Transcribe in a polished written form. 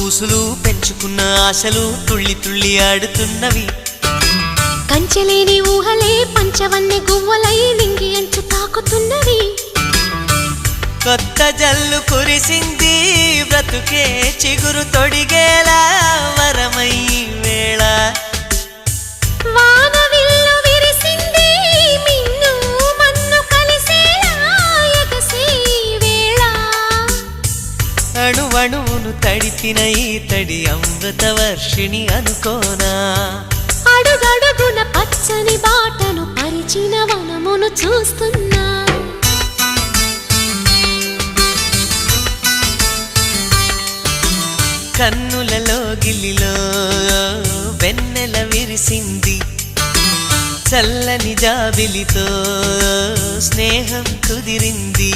ఊసులు పెంచుకున్న ఆశలు తుళ్ళి తుళ్ళి ఆడుతున్నవి. కంచెలేని ఊహలే పంచవన్నె గువ్వలై నింగి అంచు తాకుతున్నవి. కొత్త జల్లు కురిసింది బ్రతుకే చిగురు తొడిగేలా వరమై వేళ. వానవిల్లు విరిసింది మిన్ను మన్ను కలిసేలా ఎగసే వేళ. అణువణువును తడిపిన ఈ తడి అమృత వర్షిణి అనుకోనా. అడుగడుగున పచ్చని బాటను పరిచిన వనమును చూస్తున్నా. కన్నులలో గిల్లిలో వెన్నెల విరిసింది. చల్లని జాబిలితో స్నేహం కుదిరింది.